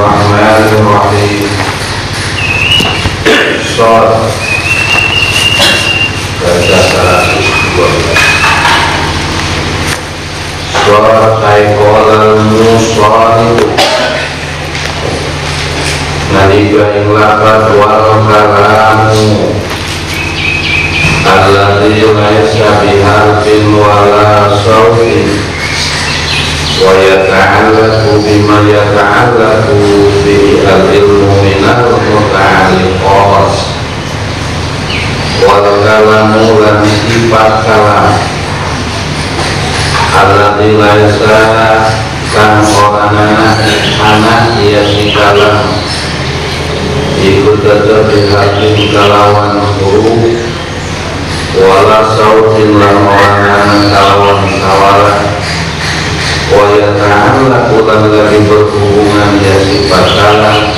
Bismillahirrahmanirrahim. Shad baca 112. Shad aiqolal musalitu nalika ing lafaz wal kalamu alladzi laisa biharfin wala sautin wa yata'allaqu bima yata'allaqu bihi al-ilmu minal muta'alliqat wal kalamu lan sifat kalam alladzi laisa kan orana anak ia si kalam ikut tetap dihakim kalawan huruf wala sautin lan orana kalawan sawara wa yata'allaqu lan lagi berhubungan ya sifat kalam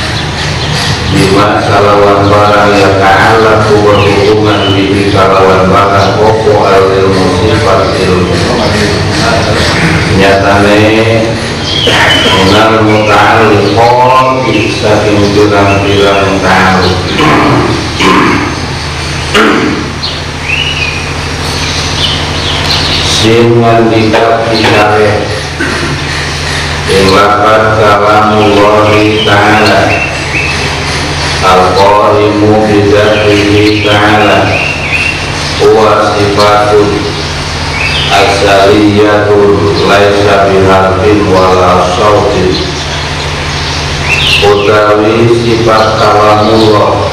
bima kalawan barang yata'allaqu berhubungan bihi kalawan barang pokok al-ilmu sifat ilmu nyatane minal muta'alliqat saking pirang-pirang ta'alluq singan dikak dikare ilakat kalamullahi ta'ala al-qaimu bidatihi ta'ala huwa sifatun asaliyatun laisa biharfin wala sautin utawi sifat kalamullah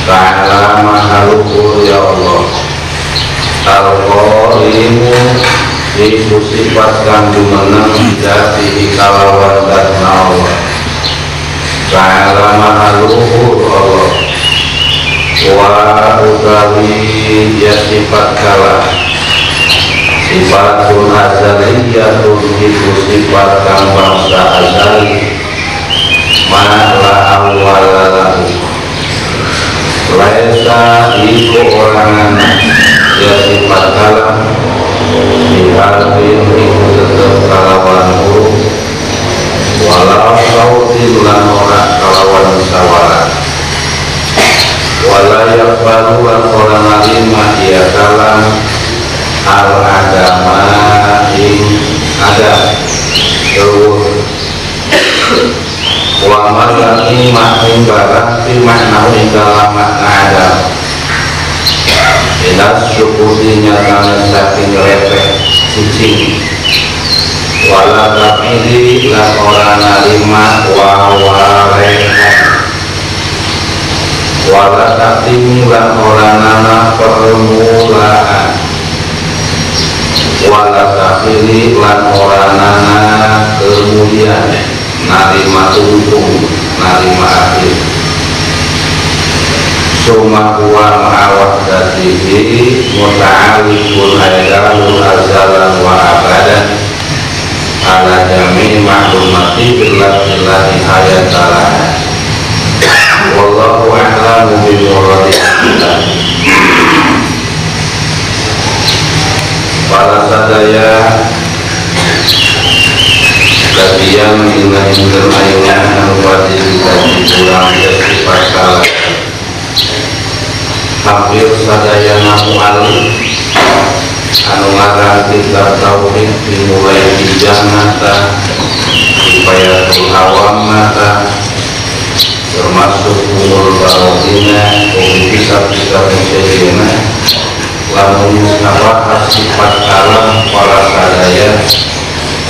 ta'ala mahalukur ya Allah al-qaimu iku sifat kang jumeneng bidatihi kalawan datna Allah ta'ala mahalukur Allah wa utawi ya sifat kalam sifatun azaliyatun itu sifat kang bangsa azali ma'la awwalalahu laisa iku orangan ya sifat kalam diharfin iku tetep kalawan huruf walau sautin lan ora kalawan sawara wala yakbalu lan ora narima ya kalam al-agama ing adam terus wama lan imak ing barang fi makna ing dalam makna adam inas syukuti nyatane saking repek cicing wala tapili lan ora narima wawarehan wala tapili lan ora nana permulaan wala tapili lan ora nana kemudian narima untung narima akhir summa huwa ma'awad datihi muta'alikun aydalun azalan wa abadan ala jami' maklumati billahi ayatalah wallahu a'lamu bimuradihi para sadaya kajian ilahi berayunan al-wajib dan pulang dari pasal hampir sadaya namu'al anu ngarang kitab tauhid dimulai hijamata dipayatul awamata termasuk umur barotina kisah-kisah musyidina lalu nabahas sifat kalam para sadaya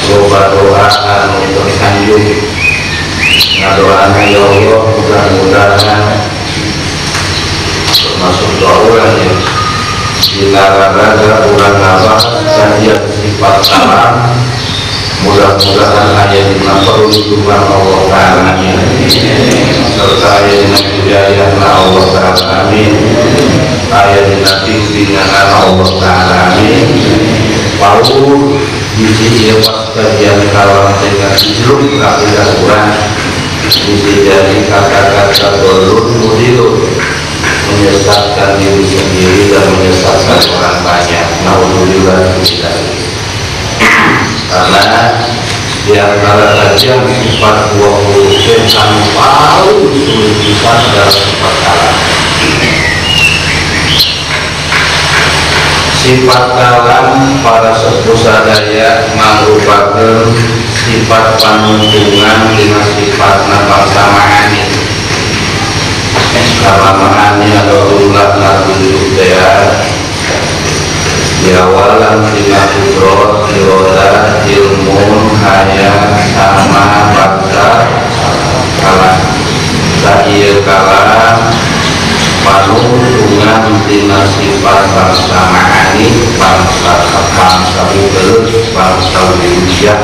loba doa anu tersanjung ngadoana ya Allah mudah-mudahan termasuk doa ya dilarang ulang nabah kajian sifat kalam mudah-mudahan ayat dina perlindungan Allah Ta'ala serta ayat dina hidayah Allah Ta'ala amin ayat dina bimbingan Allah Ta'ala amin paul biji pas kajian kalam dengan hijrun kafidah Quran bisa jadi kata-kata dolun mudilun menyesatkan diri sendiri dan menyesatkan orang banyak. Naudzubillah kita. Karena di antara kajian 44 bukan paling sulit kita adalah sifat kalam. Sifat kalam para sepuh sadaya merupakan sifat panuntungan dengan sifat bangsa ma'ani. Karena ma'ani adalah ulah natunjuk daya di awalan tina kudrot iroda ilmu haya sama bangsa kalam. Sahih kalam panuntungan tina sifat bangsa ma'ani, bangsa mudel, bangsa wujud.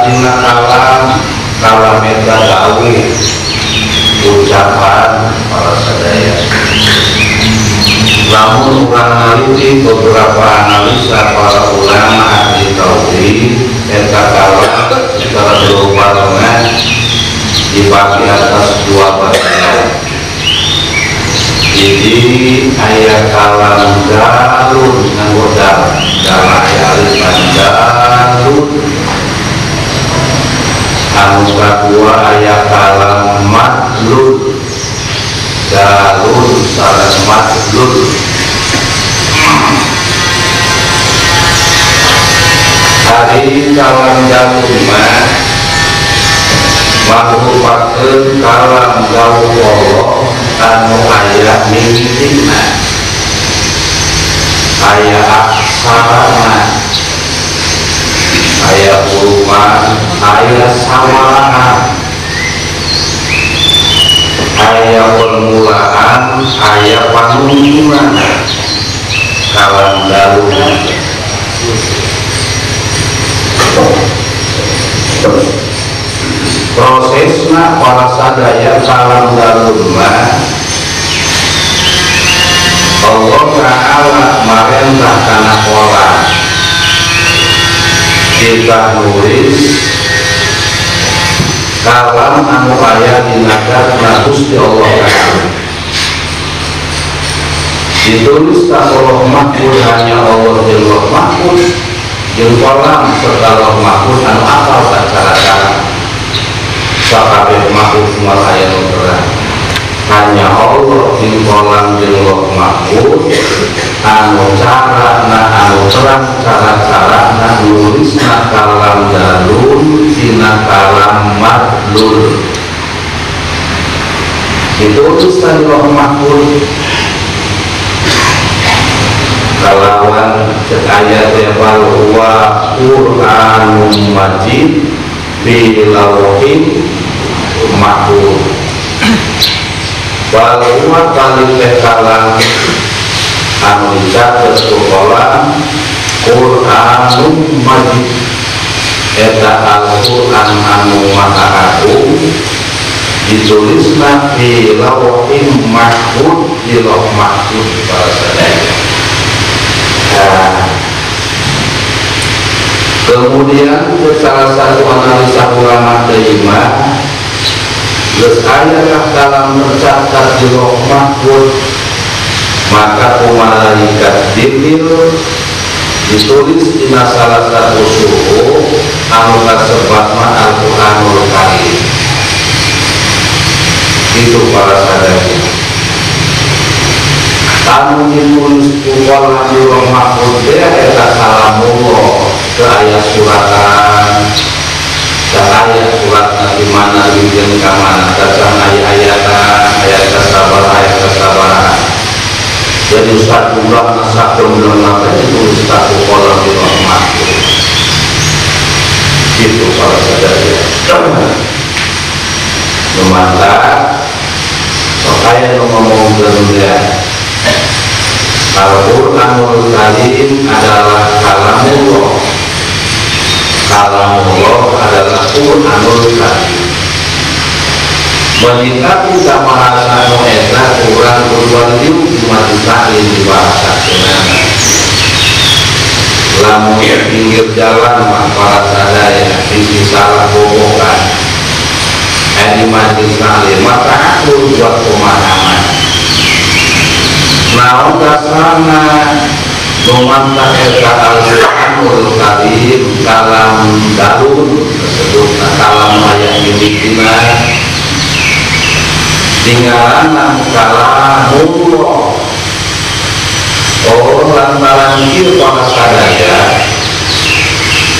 Tina kalam eta gawe ucapan para sadaya. Namun urang naliti beberapa analisa para ulama ahli tauhid eta kalam secara global dibagi atas dua bagian. Jadi ayat kalam dalun nganggo dalam ayat alif dalun. Anu kedua ayat kalam madlul dalun salah madlul. Hari kalam dalun merupakan kalam dawuh Allah anu aya mimitina, aya aksarana, aya hurufan, aya samaran, aya permulaan, aya panunjukan. Kalam dalun prosesna para sadaya kalam dalun Allah Ta'ala marentah kana kolam kita nulis kalam anu aya dina gatna Gusti Allah Ta'ala. Ditulis ka Lauh Mahfuz hanya Allah jeung Lauh Mahfuz jeung kolam serta Lauh Mahfuz anu apal cara-cara sakabeh makhluk semua aya nu terang. Hanya Allah di kolam jeung Lauh Mahfuz anu carana anu terang cara-carana nulisna kalam dalun tina kalam madlul. Ditulis di Lauh Mahfuz kalawan ayat bal huwa Qur'anun Majid fi lauhin mahfuz. Bal huwa kalih kalam anu dicatet ku kolam Qur'anun Majid eta Al-Qur'an anu maha agung ditulisna fi lauhin mahfuz di Lauh Mahfuz para sadaya. Kemudian salah satu analisa ulama terima geus aya kalam tercatat di Lauh Mahfuz maka malaikat Jibril ditulis dina salah satu suku anu kasebatna Al-Qur'anul Karim. Itu para sadaya anu ditulis kuala di Lauh Mahfuz dia eta kalamullah ke ayat suratan dan ayat surat di mana dijen ka mana dasar ayat kesabaran. Jadi satu bulan satu bulan apa ditulis satu kuala di Lauh Mahfuz. Itu para sadaya. Memantap supaya ngomong dia Al-Qur'anul Karim adalah kalamullah. Kalamullah adalah Qur'anul Karim. Menyikapi bahasa eta Quran berwajib cuma disalin di bahasa kenana. Lamun pinggir jalan mah para sadaya bisi salah bobokan. Di majlis taklim maka aku buat pemahaman. Naon dasarna Numanta eta Al-Quranul Karim kalam darun tersebut kalam ayat mimitina tinggalan kalamullah. Oh lantaran ieu para sadaya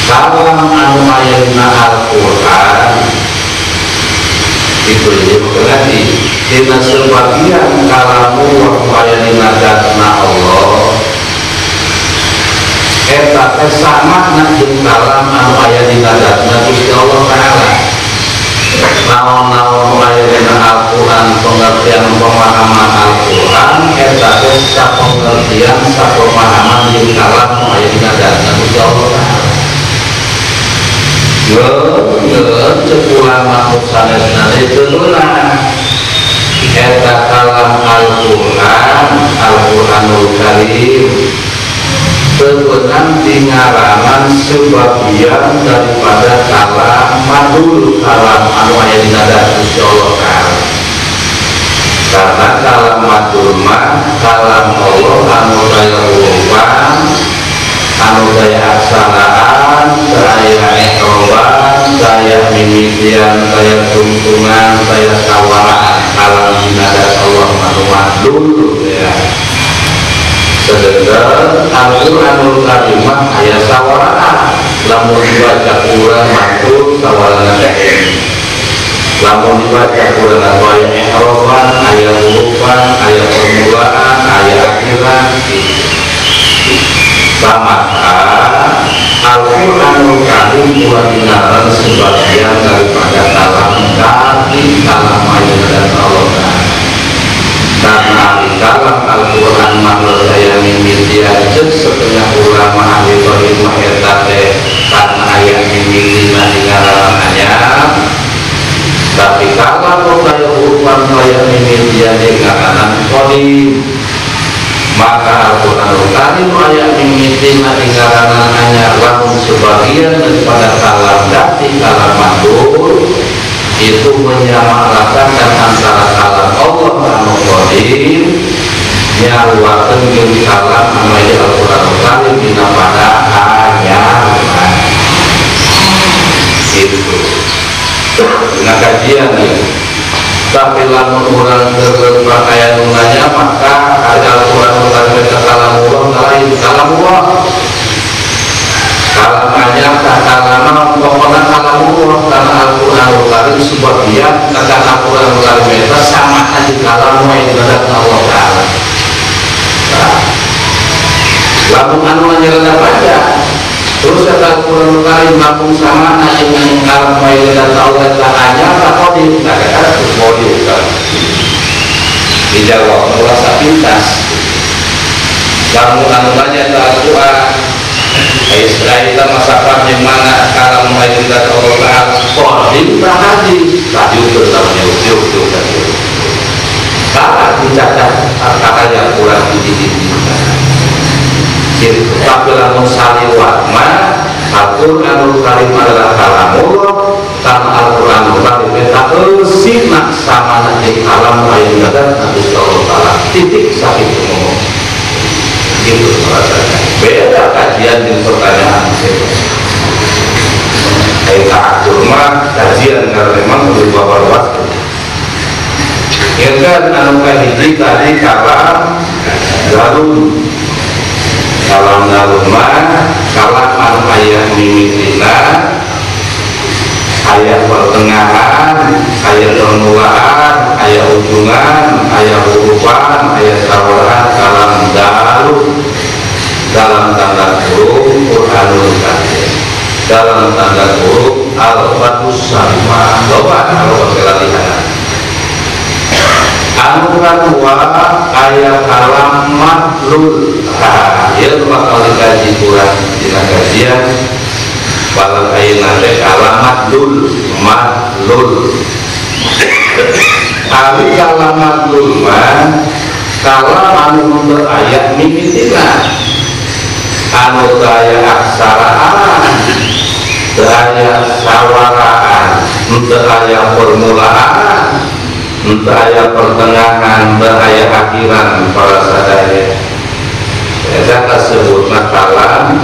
kalam anu ayatna Al-Quran itu jadi berarti dina sebagian kalamullah ayatna datna Allah eta teh sama jeung kalam anu aya dina datna Gusti Allah Ta'ala. Naon-naon aya dina Al-Qur'an pengertian pemahaman Al-Qur'an eta teh sapengertian sapemahaman jeung kalam anu aya dina datna Gusti Allah Ta'ala. Geus cepulang makhluk sanesna teulah eta kalam Al-Qur'an Al-Qur'anul Karim sebenarnya tingaranan sebagian daripada kalam madul kalam anu aya dina dat Gusti Allah Ta'ala. Karena kalam madul mah kalam Allah anu daya urupan anu daya aksanaan daya ekroban daya mimitian daya tungtungan daya sawaraan kalam dina dat Allah anu madul ya. Sedangkan Al-Quranul Karim ayat sawaraan lamun dibaca kurang maksud sawarana kain lamun dibaca kurang ayat ihroban ayat hurufan ayat permulaan ayat akhiran sama Al-Quranul Karim kurang dinaran sebagian daripada kalam dari kalam ayat dan Allah karena di dalam Al-Quran makhluk saya mimitian setengah ulama ahli tohid mahetate karena ayat mimitina tinggalan ayat tapi kalau saya urupan saya mimitian tinggalan tohid maka Al-Quranul Karim ayat mimitina tinggalan ayat langsung sebagian daripada kalam dati kalam makhluk itu menyamaratakan antara kalam Allah anu qadim nyaruakeun jeung kalam anu aya Al-Qur'anul Karim dina pada ayat itu. Nah kajian nih tapi lamun urang keur pakaian nanya maka ada Al-Qur'anul Karim ka kalam Allah lain kalam Allah kalam ayat kalam pokokna kalam Allah karena Al-Qur'anul Karim sebagian kata Al-Qur'anul Karim itu sama di kalam yang dibaca Allah Ta'ala. Lamun anu nyerana baca terus kata Al-Qur'anul Karim lamun sama yang kalam yang dibaca Allah Ta'ala apa di kata boleh kan dijawab merasa pintas lamun anu baca Al-Qur'an Israel masakan yang mana kalau mulai kita Allah Ta'ala kodim tahadi tadi bersama yuk kalau dicatat kata yang kurang jadi tapi lamun saliwat mah Al-Qur'anul Karim adalah kalamullah karena Al-Qur'anul Karim kita simak sama nanti kalam lain kata Nabi Sallallahu Ta'ala titik sakit ngomong itu rasanya beda kajian dan pertanyaan kayak akur mah kajian karena memang berubah luas ya kan anu kahiji tadi kalam darun mah kalam anu ayat mimitina ayat pertengahan ayat permulaan ayat ujungan ayat hurufan ayat sawaraan kalam darun dalam tanda kurung Qur'anul Karim dalam tanda kurung Al-Fatus Salimah loba kalau latihan anu kadua ayat kalam madlul ya bakal dikaji kurang dina kajian balang ayeuna teh kalam madlul ari kalam madlul mah kalam anu ayat mimitina anu daya aksaraan daya sawaraan daya permulaan daya pertengahan daya akhiran para sadaya Eta kasebut kalam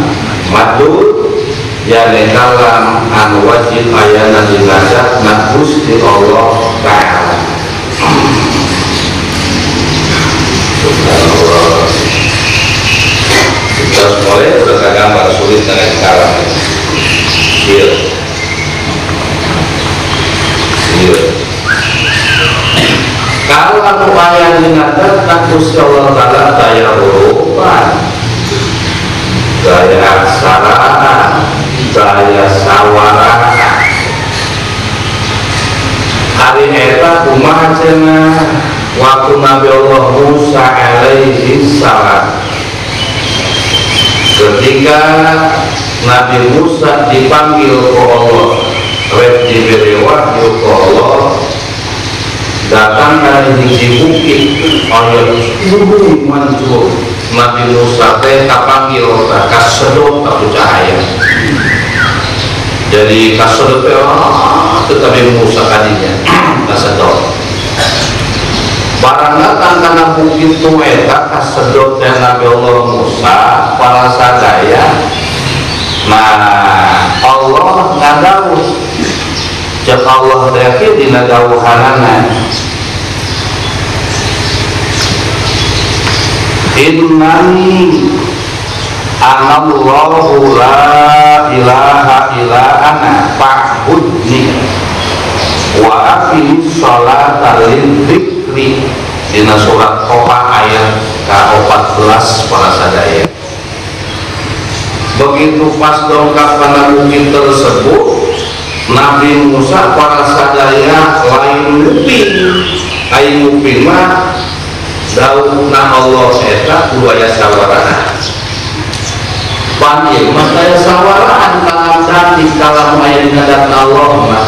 madud yani kalam anu wajib ayana dinadat na Gusti Allah Ta'ala. Subhanallah. Kita mulai sudah gambar sulit dengan kalam ini. Kalau ayat dinadat na Gusti Allah Ta'ala daya hurufan, daya aksara, daya sawara. Hari eta kumaha cenah waktu Nabi Allah Musa alaihi salam, ketika Nabi Musa dipanggil ke Allah, rek diberi wahyu ke Allah, datang dari hiji bukit ayat gunung mancur. Nabi Musa teh kapanggil kasedot aku cahaya. Jadi kasedot tetapi Musa kadinya kasedot. Barang datang karena bukit tu eta kasedot dan Nabi Allah Musa para sadaya. Nah Allah ngadawuh cek Allah teh dina dawuhanana, innani anallahu la ilaha illa ana fa'budni wa aqimis sholata lidzikri. Dina surat Toha ayat ke-14 para sadaya. Begitu pas dongkap pada bukit tersebut, Nabi Musa para sadaya lain nguping mah daunna Allah eta budaya sawarana. Panjang mah daya sawaraan kalam dati kalam aya dina datna Allah mah.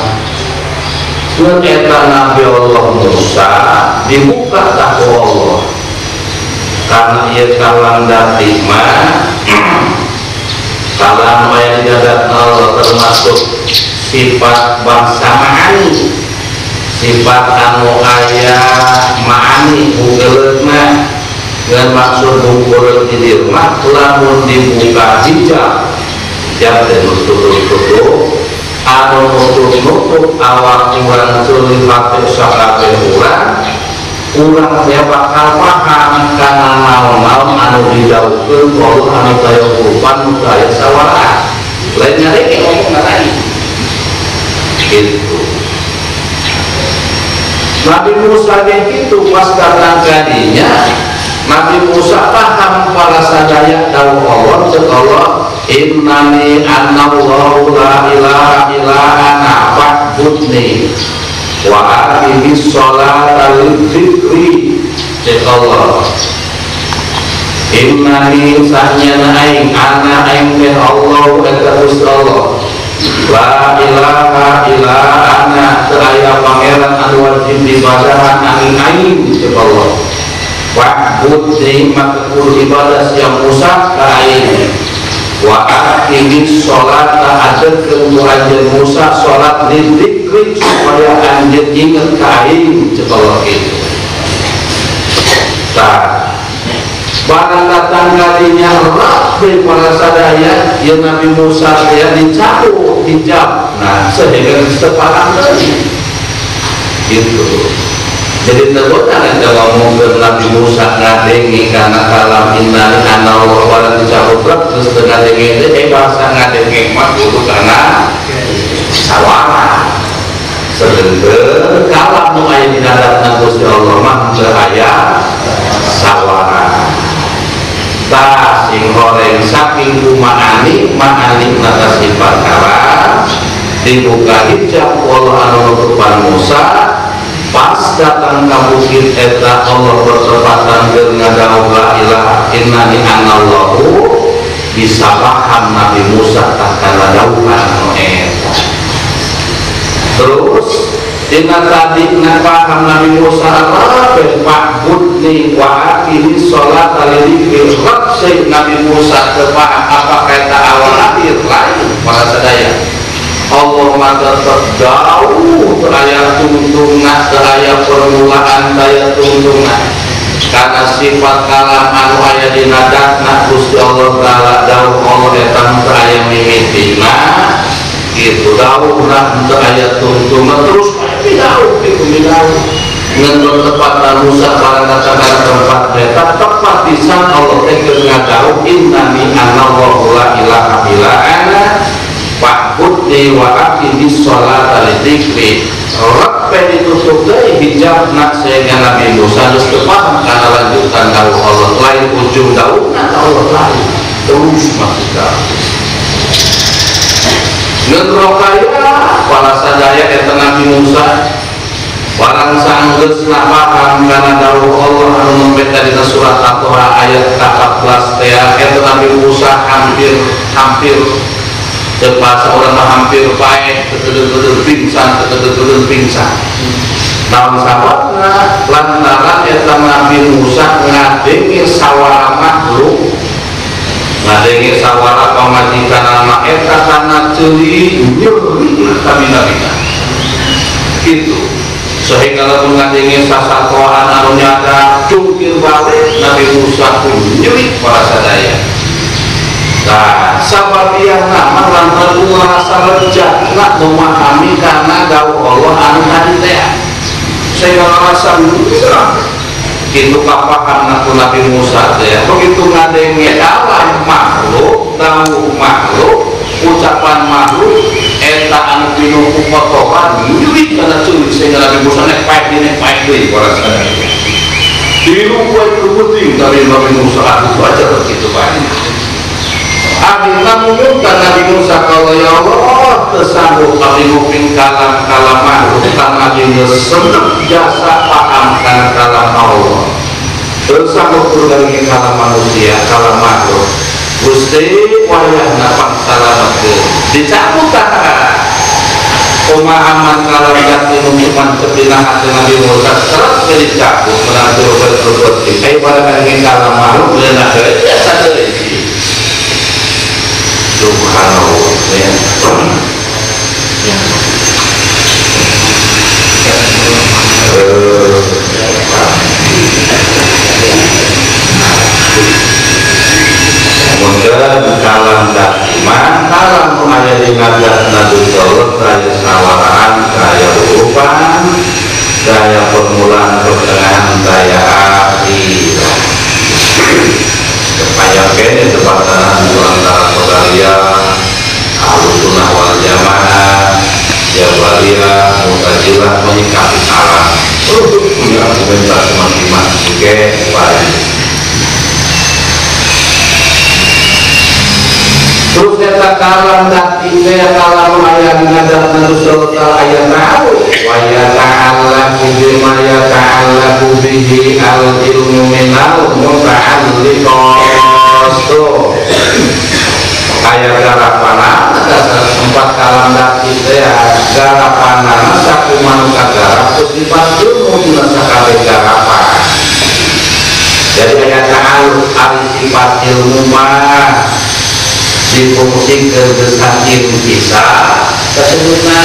Mun eta Nabi Allah Musa dibuka tahu Allah. Karena ieu kalam dati mah kalam aya dina datna Allah termasuk sifat bangsa ma'ani, sifat anu aya ma'ani bugeulna dengan maksud bugeul di dirmah lamun dibuka hijab hijab teh nutup anu nutup awak urang tuluy hati sakabeh urang teh bakal paham kana naon-naon anu didawuhkeun Allah anu daya hurupan nu daya sawaraan. Lain nyareke ngomong lain gitu. Nabi Musa begitu pas datang kadinya, Nabi Musa paham para sadaya dawuh Allah cek Allah, innani anallahu la ilaha illa ana fa'budni wa aqimis sholata lidzikri. Cek Allah, innani sanyana aing ana aing teh Allah eta Gusti Allah, la ilaha illa ana seraya pangeran anu wajib dibadahan angin aing cek Allah. Wa'budni makul ibadah siang Musa ka aing. Wa aqimis sholata adekeun ku anjeun Musa salat lidzikri supaya anjeun inget ka aing cek Allah kitu. Tah barang datang kalinya rapi para sadaya ya Nabi Musa ya dicabut hijab, nah sehingga separang tadi gitu. Jadi tergoda ada ngomong ke Nabi Musa ngadengi karena kalam innani anallahu barang dicabut terus dengan dengi itu bahasa ngadengi mah dulu karena sawara sedengkeun kalam nu aya di daratna Gusti Allah mah teu aya sawara. Ta sing horeng saking ma'ani nata sifat kalam dibuka hijab Allah anu nutupan Musa pas datang ka bukit eta Allah bertepatan keur ngadawuh la ilaha innani anallahu bisa paham Nabi Musa kana dawuhan anu eta. Terus dina tadi paham Nabi Musa apa fa'budni wa aqimis sholata lidzikri. Nabi Musa paham apa kata awal akhir lain para sadaya. Allah maka terdauh teraya tungtungan teraya permulaan daya tungtungan karena sifat kalam anu aya dina datna Gusti Allah taala dawuh Allah eta teu aya mimitina kitu dawuhna teu aya tungtungan terus pasti dawuh kitu dawuh ngan tepat Musa barang kata-kata tempat eta tepat pisan Allah teh keur ngadawuh innani anallahu la ilaha illa ana fa'budni wa aqimis sholata li dzikri. Rabbana ditutup deui hijab nak sehingga Nabi Musa geus teu paham kana lanjutan dawuh Allah lain ujung dawuhna Allah lain terus maksudna ngan rokaya para sadaya eta Nabi Musa barang sanggeus paham kana dawuh Allah anu membeta dina surat At-Taha ayat 14 teh eta Nabi Musa hampir bahasa orang hampir paeh ketedeun pingsan naon sababna lantaran eta Nabi Musa ngadenge sawara makhluk ngadenge sawara pamajikanana eta kana ceuli nyeri kabina-bina kitu sehingga lamun ngadenge sasatoan anu nyada cungkir balik Nabi Musa pun nyeri para sadaya. Nah, sababian nama lantaran merasa lega nak memahami karena dawuh Allah anu tadi teh. Saya merasa bisa. Kitu kapaham Nabi Musa teh. Begitu ngadenge alam makhluk, dawuh makhluk, ucapan makhluk, eta anu pinuh kotoran nyulik kana cuy sehingga Nabi Musa nek paek deui para sadaya. Diru kuat penting dari Nabi Musa itu aja begitu banyak. Akhirnya mengumumkan Nabi Musa kalau ya Allah tersambung kami nguping kalam makhluk karena dia senang jasa pahamkan kalam Allah tersambung berbagai kalam manusia kalam makhluk Gusti wayah napang salah dicabut pemahaman kalam jati mengumumkan sepinah hati Nabi Musa serat dicabut menantu berperbuat kayak pada kali kalam makhluk dan ada jasa dari subhanallah ya. Kemudian kalam dakiman kalam aya di ngadat Nabi Allah kaya sawaraan kaya urupan kaya permulaan pertengahan kaya akhir supaya kene tepatan antara Qadariyah Ahlussunnah wal Jamaah Jabariyah Mu'tazilah menyikapi salah punya argumentasi masing-masing ke baik. Terus kita kalam dati kalam ayat ngadat narusul ayat tahu wa ya ta'ala bima ya ta'ala bihi al ilmu minal muta'alliqastu ayat garapana tempat kalam dati garapana sakuman kagarap terus dipakai ilmu sakabe garapan. Jadi ayat ta'aluk al-sifat ilmu mah difungsi kebesaran bisa tersebutnya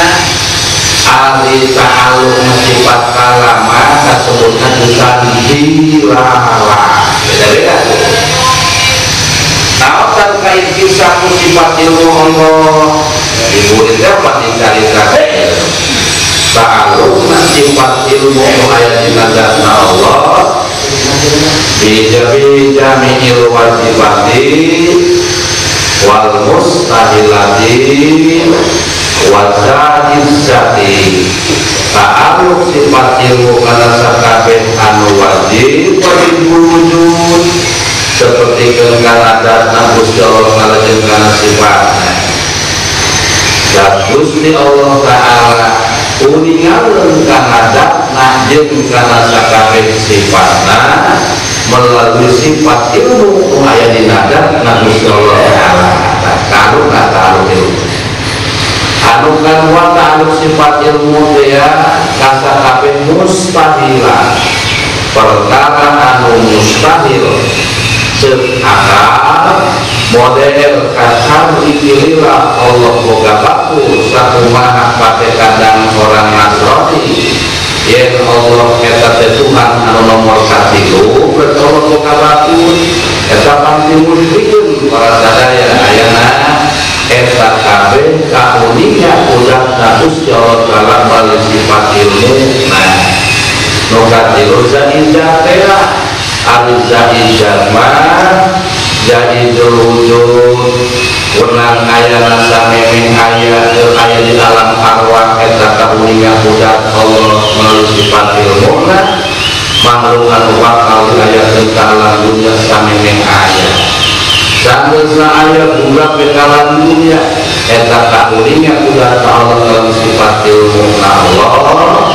ahli ta'aluk sifat kalama tersebutnya bukan dilala beda-beda nah terkait kisah sifat ilmu Allah dimuridnya pasti cerita ta'aluk sifat ilmu ayat dinadana Allah bijabi jami'il wajibati wal mustahilati wa zati ta'aluk sifat ilmu kana sakabeh anu wajib wujud seperti kana datna Gusti Allah kalajeng kana sifatna dan Gusti Allah taala uningakeun kana datna jeung kana sakabeh sifatna melalui sifat ilmu aya di nadat Gusti Allah taala kalau kata ilmu anu kan ta'aluk sifat ilmu dia kasa kabeh mustahilah perkara anu mustahil cek akal model kasar dipilihlah Allah boga baku sakumaha pake kadang orang Nasrani yang Allah kata Tuhan anu nomor 1 Allah kabatun eta pantimulikin para sadaya ayana eta kabeh kauninya udah Gusti Allah taala bali sifat ilmu. Nah nu katilu zaijah teh ari zaijah mah jadi wujud wenang ayana samemeh aya di alam arwah eta kauninya udah Allah melalui sifat ilmuna makhluk anu bakal diayakeun ka alam dunya samemeh aya sageusna aya budak bekalan dunya eta kauninya udah Allah melalui sifat ilmuna Allah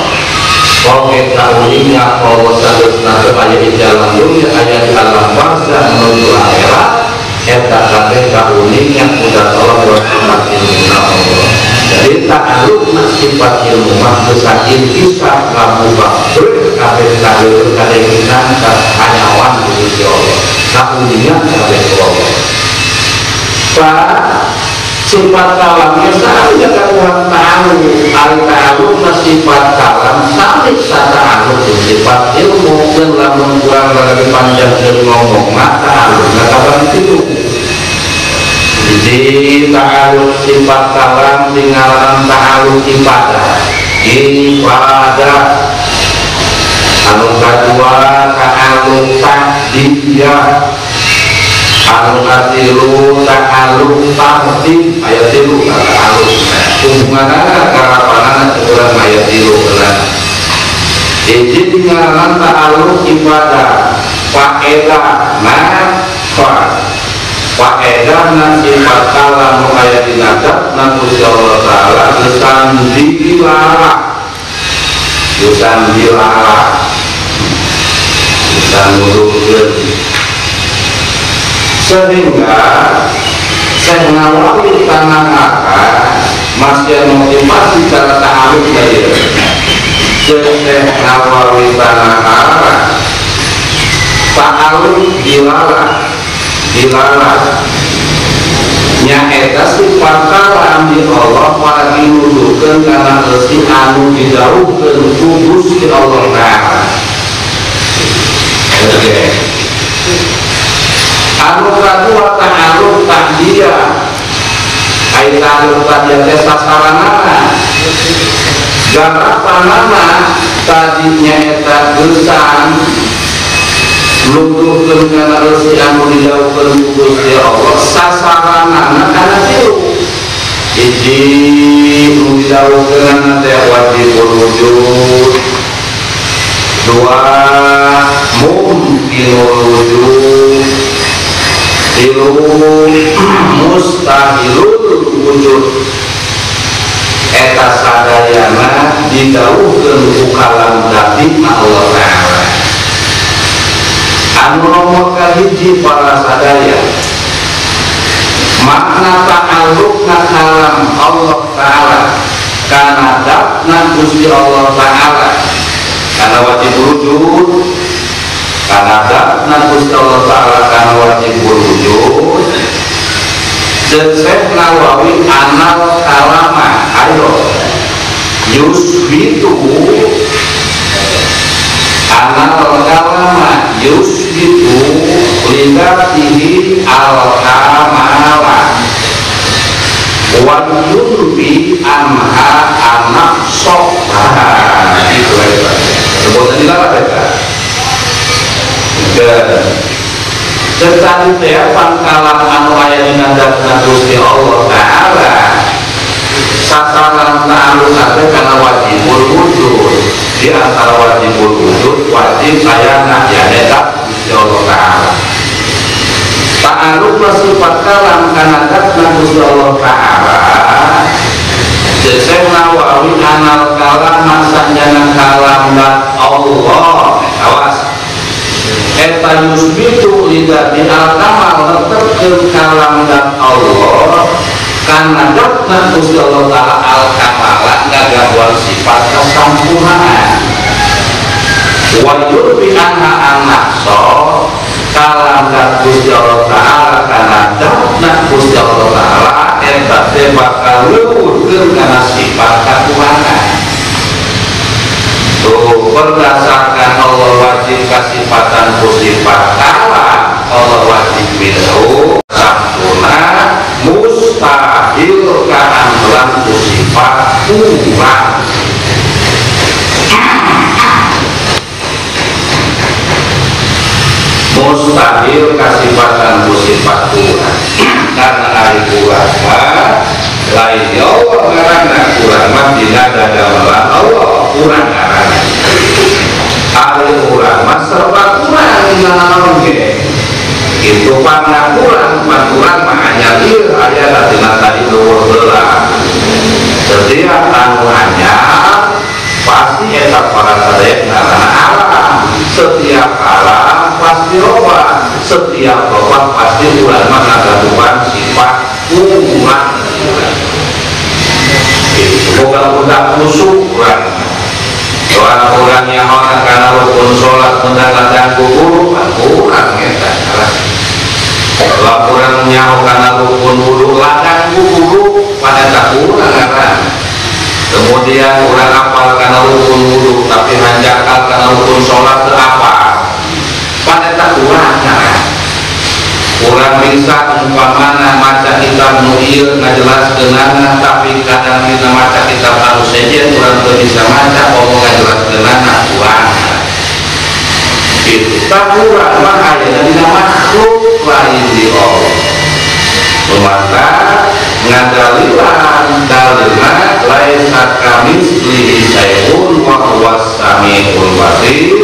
oke kauninya Allah sageusna aya di dalam dunia aya di alam barzakh menuju akhirat eta kabeh kauninya udah Allah melalui sifat ilmuna Allah. Jadi ta'alluqna sifat ilmu mah saking kisah ngabuka kabeh kabeh kadeginan ka hanyawan Gusti Allah kauninya kabeh Allah. Sifat kalamnya saja karuan ta'alluq ari ta'alluqna sifat kalam samik sata'alluq sifat ilmu dan lamun kurang lagi panjang ngomong mah ta'alluqna kapan itu jadi ta'alluq sifat kalam tinggalan ta'alluq ibadah anu kadua ta'alluq takdiyah anu katilu ta'alluq tardid ayat 3 ta'alluq hubunganna karapanana kurang ayat 3 jadi tinggalan ta'alluq ibadah faedah faedah sifat kalam ayat dinadat na Gusti Allah taala gesan nurutkeun sehingga saya Nawawi tanah akar masih motivasi cara ta'alluq dari Syekh Nawawi tanah akar ta'alluq dilalah nya eta sifat kalam di Allah para dinuduhkeun kana eusi anu didhawuhkeun ku Gusti Allah taala. Oke. Anu kadua ta'alluq tahdiyah. Ai ta'alluq tahdiyah teh sasaranana. Garapanana tadinya eta gesan luduhkeun kana resi anu didhawuhkeun ku Gusti Allah sasaranana kana tilu hiji nu didhawuhkeun teh wajibul wujud dua mumkinul wujud tilu mustahilul wujud eta sadayana didhawuhkeun ku kalam dzati Allah taala. Anu nomor kahiji para sadaya makna ta'alluqna kalam Allah taala kana dzatna Gusti Allah taala kana wajib wujud kana dzatna Gusti Allah taala kana wajib wujud Syekh Nawawi anal kalama ayo yusbitu anal kalama yusbitu lidatihi al-kamala wa yunfi anha anak sokha itu lebar sebutan dilalah mereka secari teapan kalam anu aya dina dzatna Gusti Allah taala sasaran ta'alluq kabeh kana wajibul wujud di antara wajibul wujud wajib ayana ya eta Gusti Allah taala ta'alluq sifat kalam kana dzatna Gusti Allah taala Syekh Nawawi anal kalam sanjana kalam dat Allah awas eta yusbitu lidati al-kamal tetepkeun kalam dat Allah karena datna Gusti Allah taala al-kamala ngagawan sifat kesempurnaan wa yurbi anha an-naqsa kalam dat Gusti Allah taala karena datna Gusti Allah taala eta teh bakal leuwurkeun kana sifat kekurangan. Tuh berdasarkan Allah wajib kasifatan ku sifatan wajib minhu sampurna mustahil keambilan sifat kurang. Mustahil kasifatan sifat kurang karena hari kurang lainnya Allah karena kurang mah tidak ada melang Allah kurang karena hari kurang mah serba kurang itu panah kurang mah hanya dia ada latihan tadi luar belah setiap anu hanya pasti etap para sadek karena alam setiap alam pasti roba setiap roba pasti kurang mah ngagaduhan sifat kurang bukan kusuk kurang orang-orangnya orang karena rukun sholat mendadak guru kurang laporan nyaho karena rukun wudu ladang guru pada tak kurang kan. Kemudian orang apal karena rukun wudu tapi hanjakal karena rukun sholat ke apa pada tak kurang kan. Orang bisa umpamana maca kitab nuil ngajelas kenana tapi kadang kita maca kitab harus saja orang tuh bisa maca ngomong ngajelas kenana kurang itu tak kurang mah ayatnya tidak makhluk lain di Allah maka ngadalilan dalilna laisa kamitslihi syai'un wa huwas samiul basir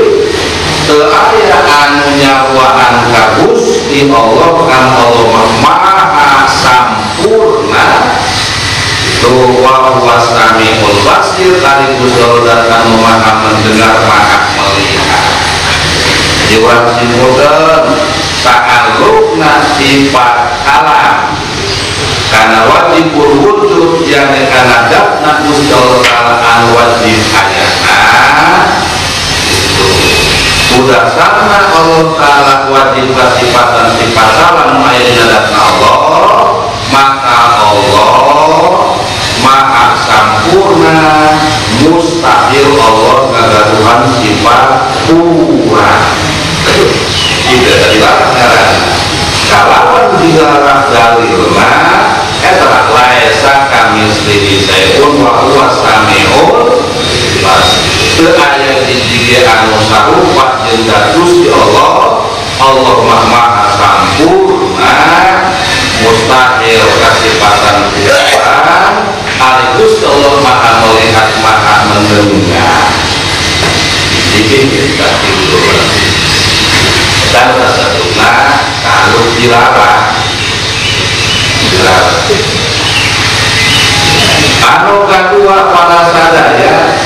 teu aya anu nyawaan ka Gusti Allah kan Allah maha sampurna itu wa huwas samiul basir dari Gusti Allah anu maha mendengar maha melihat jiwa simpulkeun ta'alluqna sifat alam karena wajib wujud yang karena datna Gusti Allah anu wajib ayana udah sama Allah Ta'ala wajib sifatan sifat alam ayana datna Allah maka Allah maha sampurna mustahil Allah ngagaduhan sifat kurang tidak dilarang kalawan dilarang dalilna eta laisa kamitslihi syai'un wa huwas samiul basir teu aya hiji anu sarupa jeung Gusti Allah Allah maha sampurna mustahil kasifatan kurang ari Gusti Allah maha melihat maha mendengar dipikir kaki dulu dan sesungguhnya kalau dilarang anu kedua para sadaya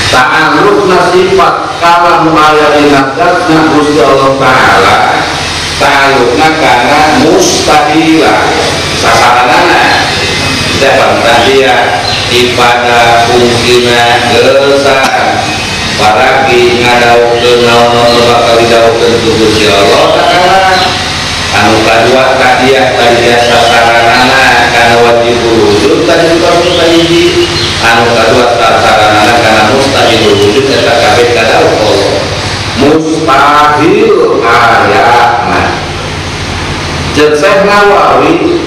ta'alluqna sifat kalam ayatina datna Gusti Allah Ta'ala ta'alluqna kana mustahilah sasaranana dalam tadiya ibadah fungsinya gesan paragi ngadaukeun naon bakal didaukeun ku Gusti Allah Ta'ala anu kadua tadiya sasaranana kana wajib wujud tadi hiji anu kadua sasaranana kana mustahil wujud eta kabeh kadau Allah mustahil ayatna jeung Syekh Nawawi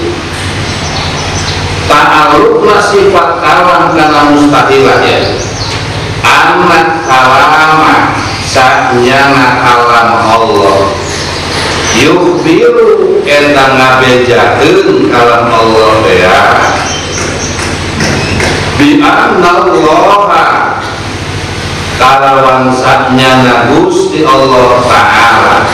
ta'alluqna sifat kalam kana mustahilah ya anak kalama sanyana kalam Allah yukhbiru eta ngabejakeun kalam Allah ya bi anna Allah kalawan sanyana Gusti Allah Ta'ala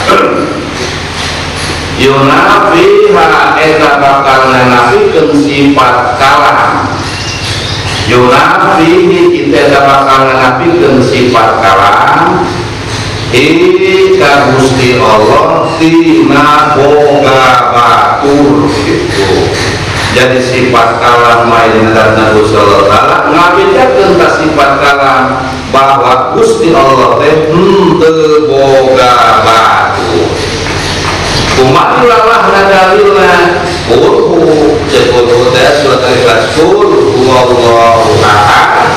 yunafiha eta bakal nafikeun sifat kalam yunafihi kita bakal nafikeun sifat kalam ika Gusti Allah tina boga batur gitu. Jadi sifat kalam main datna Gusti Allah Ta'ala ngabedakeun ka sifat kalam bahwa Gusti Allah teh teu boga batur kumalilah nadalilna qul cekul teh surat al-ikhlas qul huwallahu ahad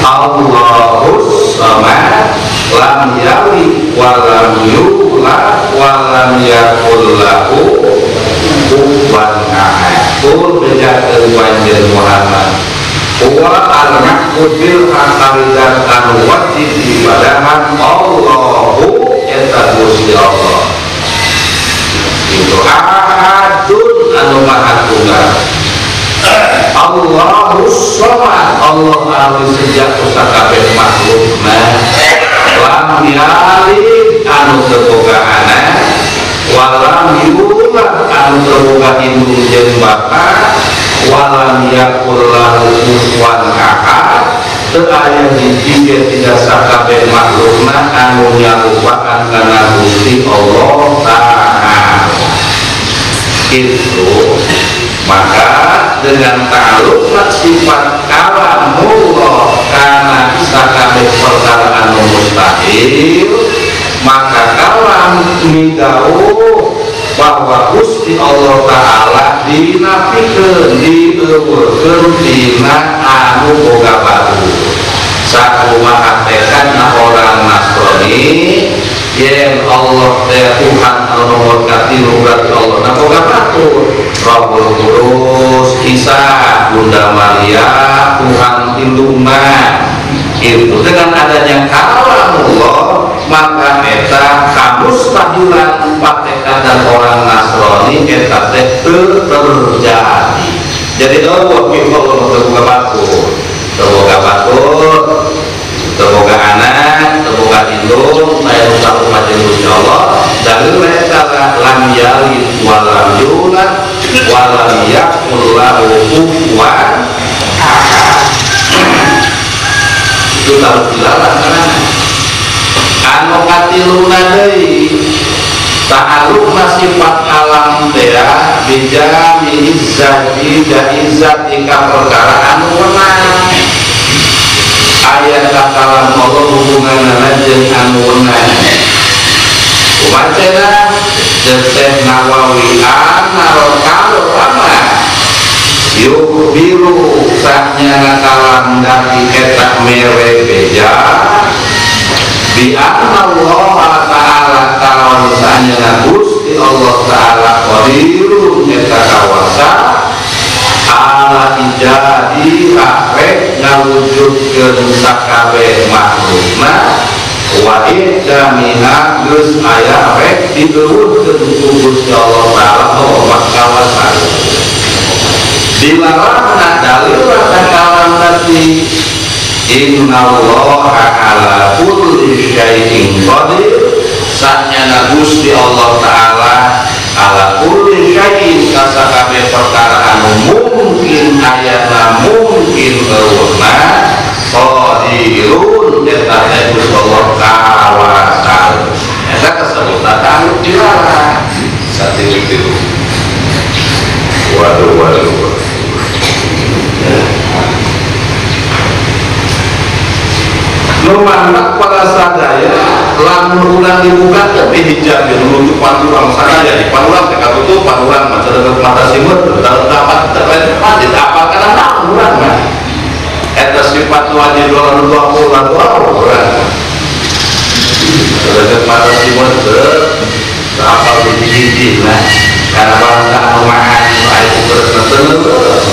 Allahus samad lam yalid wa lam yulad Allah walam yakul lahu kufuwan ahad. Kul bejakeun panjenengan Muhammad wa al-ma'bud bil haqqidan anu wajib ibadahan Allahu eta Gusti Allah. Itu ahadun anu maha tunggal. Allahus samad, Allah anu sejak sakabeh makhlukna. Lam yalid anu teu boga anak, walam yulad anu teu boga indung jeung bapak, walam yakul lahu kufuwan ahad. Teu aya hiji tidak sakabeh makhlukna anu nyarupakan kana Gusti Allah Ta'ala. Itu maka dengan ta'alluq sifat kalamullah karena sakabeh perkara anu mustahil, maka kalam midauh bahwa Gusti Allah Ta'ala dinafikeun dieuweurkeun tina anu boga batu. Sakumaha tekadna orang Nasrani yen Allah teh Tuhan anu nomor katilu berarti Allah na boga batu. Rabbul Qudus, Isa, Bunda Maria, Tuhan indungna. Itu dengan adanya kalamullah maka eta kamustahilan patekan orang Nasrani eta teh terjadi. Jadi Allah Allah terbuka batur, terbuka batur, terbuka anak, terbuka indung, saya usah umat Gusti Allah. Dari mereka lam yalid walam yulad walam yakul lahu kufuwan ahad. Itu harus dilarang karena anu katiluna deui ta'alluqna sifat alam teh bijami izzati da izzati ka perkara anu wenang. Aya kalam Allah hubunganna jeung anu wenang. Kumacana Syekh Nawawi an-Nawawi lama yuk biru sahnya kalam dari etak mere beja bi anna Allah Ta'ala kalam sahnya Gusti Allah Ta'ala qadirun eta kawasa ala ijadi akrek ngawujudkeun sakabeh makhlukna wa idamina geus aya rek dieuweurkeun ku Gusti Allah Ta'ala Allah kawasa. Dilarangna dalil kalam tadi innallaha ala kulli syai'in qadir. Sanyana Gusti Allah Ta'ala ala kulli syai'in kasakabeh perkara anu mungkin ayana mungkin eueurna qadirun eta teh Gusti Allah kawasan. Eta kasebutan anu dilarang satilu-tilu. Waduh. Numanak pada sadaya lamun ulang dibuka tapi dijamin menuju panturang sadaya di panturang teka tutup panturang macam dengan mata simut dalam dapat terlalu cepat apa karena panturang kan eta sifat wajib dolan 20 orang dengan mata simut apa biji nah karena bangsa rumahan itu terus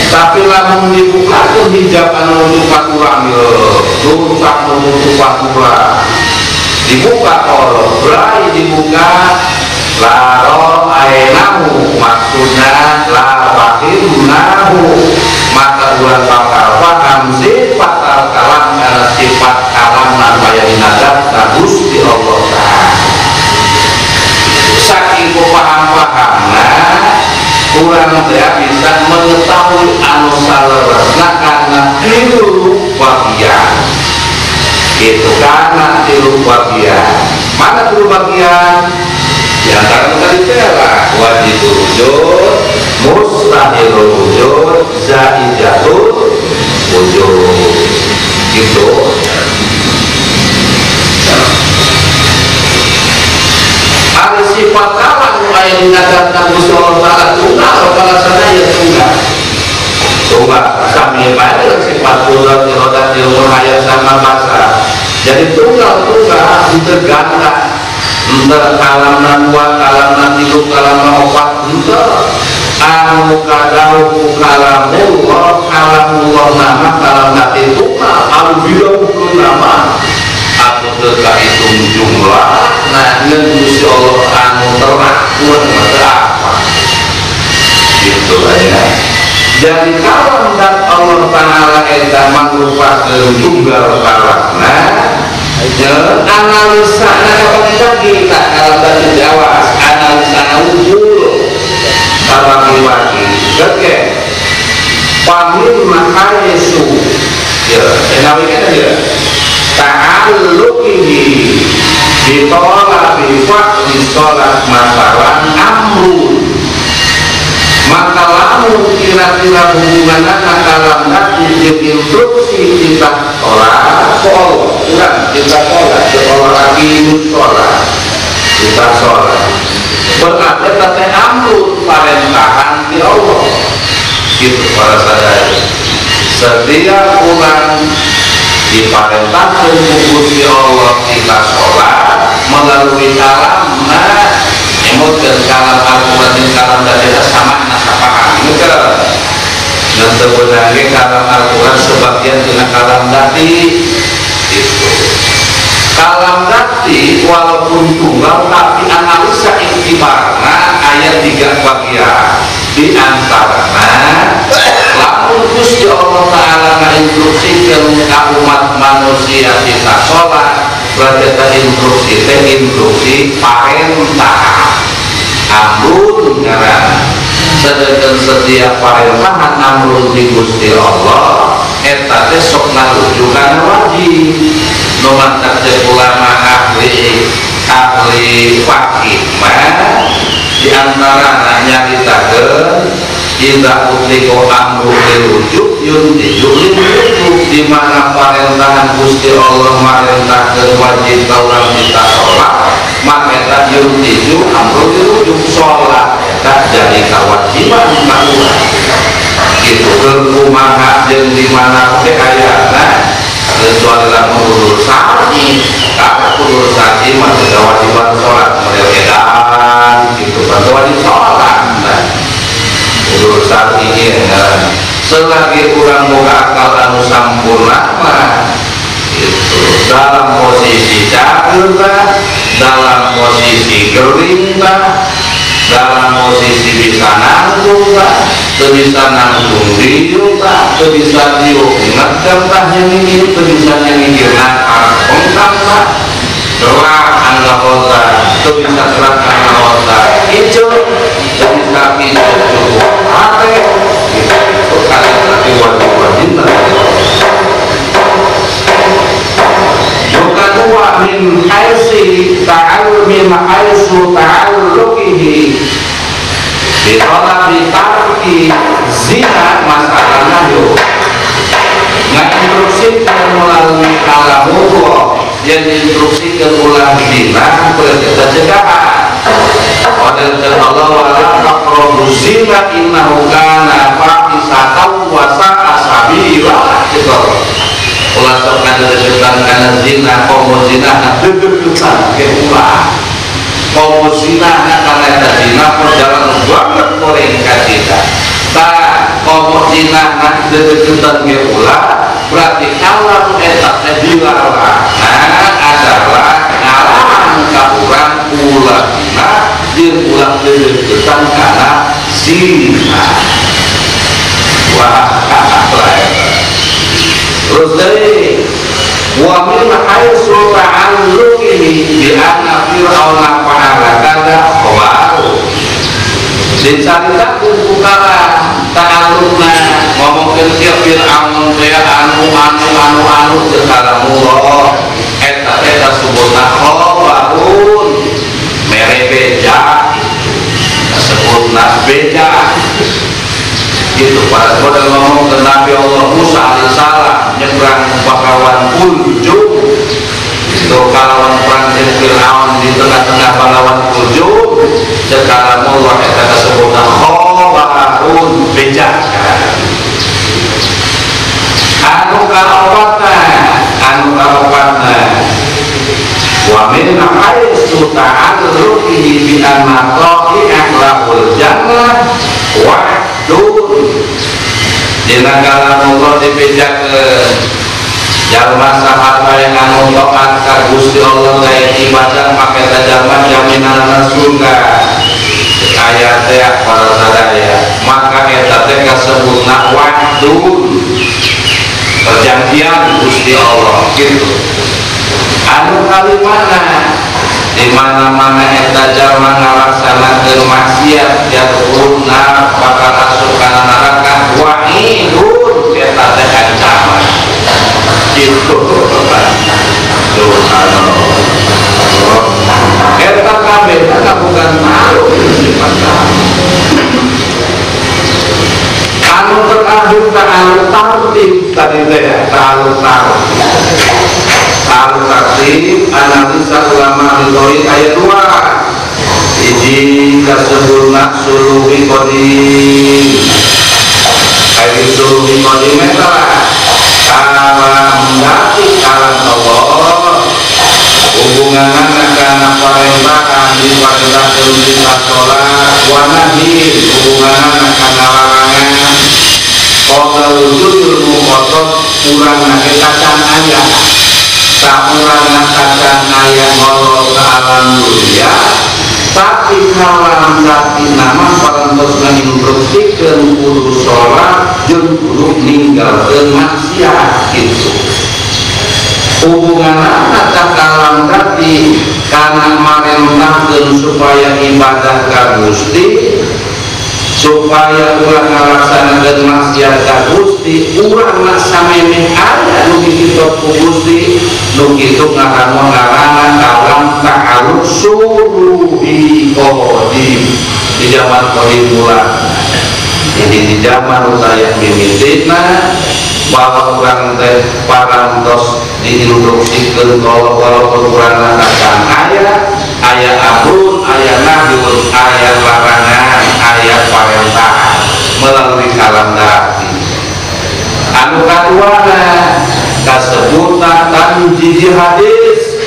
tapi lamun dibuka tuh hijab anu nutup kurang rusak nutup kurang dibuka kalau berai dibuka laro aenahu maksudnya la fahimnahu maka ulang bakal paham sifat kalam karena sifat kalam namanya dinadab Gusti Allah Ta'ala saking paham-pahamna kurang saya bisa mengetahui anu saleresna karena tilu bagian itu karena tilu bagian. Mana tilu bagian? Di antara tadi telah wajib wujud, mustahil wujud, zaijatul wujud gitu. Ada sifat kawan yang dikatakan Gusti Allah Ta'ala tunggal kepala sana ya tunggal kami pada sifat tunggal irodat ilmu hayat sama masa jadi tunggal Allah itu ganda ente kalamna 2 kalamna 3 kalamna 4 ente anu kadau kalamullah nama kalamna itu anu bilang nama atau terhitung jumlah nah Gusti Allah anu teratur apa gitu aja. Jadi kalam dan Allah Ta'ala eta merupakan tunggal kalamna analisa kita kalau bahasa Jawa analisa unggul bagi oke pamil mahayesu ya enawikan aja ta'alluq ini ditolak di sholat masalah amrun maka lamun kira-kira hubungannya kalam nanti instruksi kita sholat kurang kita sholat lagi sholat kita sholat berarti tete amrun perintahan di Allah gitu para saudara setiap bulan diperintahkan Gusti Allah kita sholat melalui kalamna emot dan kalam Al-Quran dan kalam dalilnya sama nasapaan juga dan sebenarnya kalam Al-Quran sebagian dengan kalam dati itu kalam dati walaupun tunggal tapi analisa iktibarna ayat 3 bagian di antaranya lamun Gusti Allah Ta'ala menginstruksikan umat manusia kita sholat berarti instruksi perintah amrun ngaran sedangkan setiap perintahan amrun di Gusti Allah eta teh sok ngarujukan wajib numantak ulama ahli fakih mah di antara nyaritakeun tidak utiko amru dirujuk yun dijulik di mana perintahan Gusti Allah merintahkan wajib orang kita sholat maka tak yun dijuk amru dirujuk sholat tak jadi kewajiban manusia itu kerumahan dan di mana ayatnya kecuali lamun ulur sani kakak ulur sani masih kewajiban sholat model edan gitu kan wajib sholat urusan ini selagi kurang muka akal anu sampurna itu dalam posisi cager dalam posisi gering dalam posisi bisa nanggung bisa nanggung diuk bisa diuk ngedam yang ini bisa nyengir nakar pengkam gerak anggota bisa gerak anggota hijau bisa hijau cukup hati itu kalian lagi wajib juga dua min haisi min haisu ta'alluqihi ditolak ditarki zina masalahnya yuk instruksikan melalui kalamullah yang diinstruksikan ulang zina berarti cegahan oleh Allah wala taqrabu zina innahu kana fahisatan wa sa'a sabila gitu ulah sok ngadeketan kana zina komo zina deketan ke ulah komo zina kana zina perjalanan banget goreng ka zina tak komo zina deketan ke ulah berarti kalau eta dilarang adalah ngalarang ka urang ulah zina jeung ulah deketan kana zina wah apa terus dari wa min haitsu ta'alluqihi bi anna fir'auna fa'ala kada khabaru dicaritakeun ku kala ta'alluqna ngomongkeun Fir'aun teh anu teu kalamullah eta sebutna khabarun mere beja disebutna beja gitu pada ngomong ke Nabi Allah Musa alaihissalam nyebrang pahlawan Uljum itu kalawan perang Fir'aun di tengah-tengah pahlawan Uljum sekarang Allah kita sebutkan khobarun bejak anu karopatna min haitsu ta'alluqihi bi anaqi akhlaqul jannah wahdun. Dina kalamullah dibejakeun jalma sahabat yang anu taat ka Gusti Allah lain ibadah make jalma jaminan surga. Ayat teh para sadaya maka eta teh kasebutna wahdun, perjanjian Gusti Allah gitu. Anu kalimana di mana-mana eta jalma ngalaksanakeun maksiat jatuhna bakal asup kana neraka wa'idun eta teh ancaman gitu. Subhanallah. Eta kabeh eta bukan malu anu terakhir ta'alu tartib tadi teh ta'alu tartib analisa ulama ridhoi ayat 2 iji kasebutna suluhi qadim ayat suluhi qadim eta kalam dati kalam Allah hubunganna kana parentahan di parentahan kita sholat wanahi hubunganna kana larangan qala wujudul muqaddad urang kita can aya saurang kacan aya ngolot ke alam dunia tapi kalam dati nama parantos nginstruksikeun kudu sholat jeung kudu ninggalkeun maksiat gitu. Hubungan kata kalam dati karena marentahkeun supaya ibadah ka Gusti supaya ulah ngalaksanakeun maksiat ka Gusti urang samemeh aya nu kitu ku Gusti nu kitu ngaranna kalam ta'alluq suluhi qadim di zaman qadim mula. Jadi di zaman saya mimitina bahwa orang teh parantos diinstruksikeun walaupun urang akan aya amrun, aya nahyun, aya larangan, aya parentahan melalui kalam dati. Anu kaduana kasebutna tanjiji hadis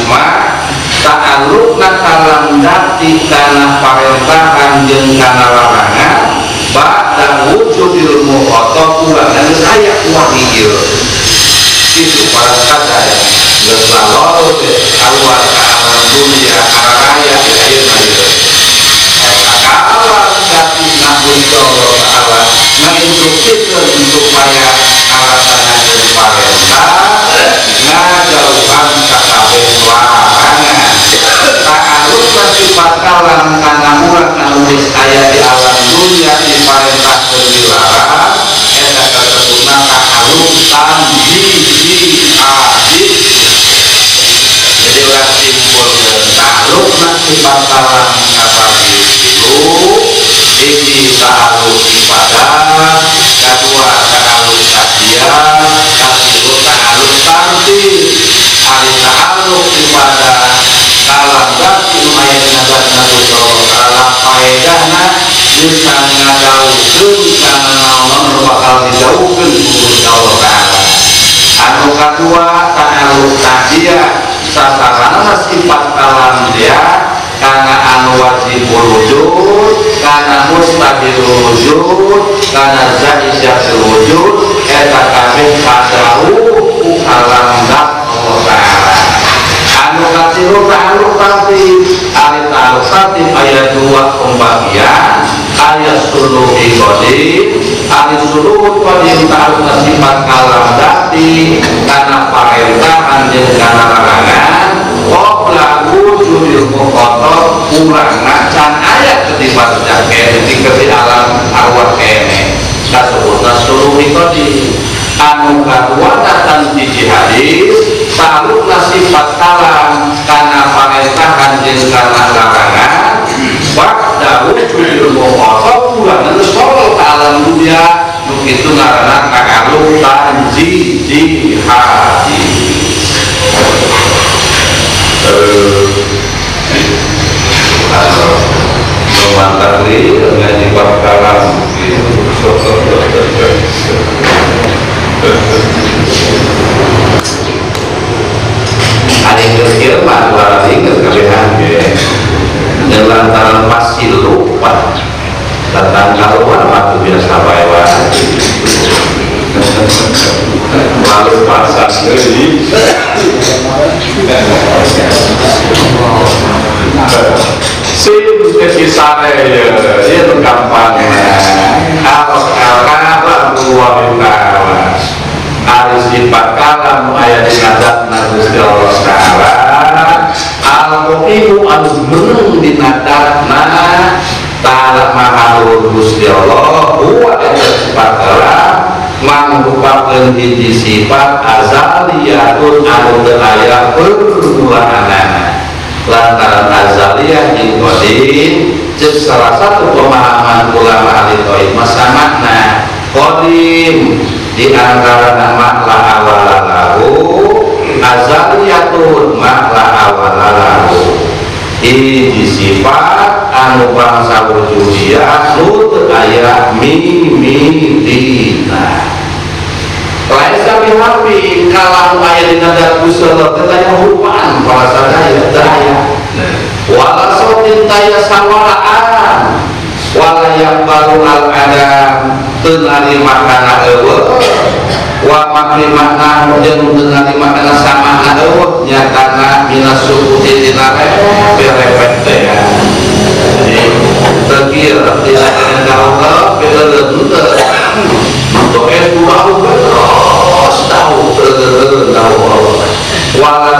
mah ta'alluqna kalam dati kana parentahan jeung kana larangan ba'da wujudil muqaddad ulangan aya wahyu itu para sadaya geus lalor teh keluar ka alam dunia araya ayeuna ieu eta kalam dati na Gusti Allah taala ngainstruksikeun supaya ngalaksanakeun parentah ngajauhan ka kabeh larangan ta'alluqna sifat kalam kana urang anu geus aya di alam dunia diparentahkeun dilarang eta kasebutna ta'alluq tanjiji hadis. Jadi urang simpulkeun ta'alluqna sifat kalam kabagi tilu hiji ta'alluq ibadah kadua ta'alluq kajian katilu ta'alluq tartib. Ari ta'alluq ibadah kalam dati nu aya dina zatna Gusti Allah taala faedahna bisa ngadaukeun kana naon nu bakal dijauhkeun ku Gusti Allah taala. Anu kadua ta'alluq kajian sasaranna sifat kalam dia kana anu wajibul wujud kana mustahilul wujud kana zaijatul wujud eta kabeh kadauh ku kalam dati Allah taala. Anu katilu ta'alluq tartib ari ta'alluq tartib ayat 2 pembagian ayat suluhi qadim ari suluh qadim ta'alluq sifat kalam dati kana parentahan jeung kana larangan qabla wujudil muqaddad urang can aya ketiba jake di alam arwah kene kasebutna suluhi qadim. Anu kadua datang di hadis ta'alluqna sifat kalam kana parentahan jeung kana larangan ba'da wujudil muqaddad ulangan sol ka alam dunia nu kitu ngaranna ta'alluq tanjiji hadis. Mantap nih ngaji bab kalam ada yang kecil bahasa sendiri sim kisahnya ya gampang al-kalam wanita hari sifat kalam ayat dinadat Gusti Allah Ta'ala al-muqimu anu meneng dinadatna ta'ala mahalul Gusti Allah huwa sifat kalam mangrupakeun hiji sifat azaliyatun anu teu aya perubahanana lantaran azaliyah jeung qadim jeung salah satu pemahaman ulama ahli tauhid masa makna qadim di antara nama la awalalahu azaliyatun la awalalahu hiji sifat anu bangsa wujudiyah nu teu aya mimitina laisa bihafi kalam aya dina dat kusala tetanya rupaan para sadaya daya wala sautin taya sawaraan wala yaqbalu al adam teu narima kana eueuh wa makri makna jeung teu narima kana samana eueuh nyatana minas sukuti dina repet teh tekir tidak ada Allah bener untuk es kurang terus tahu Allah wala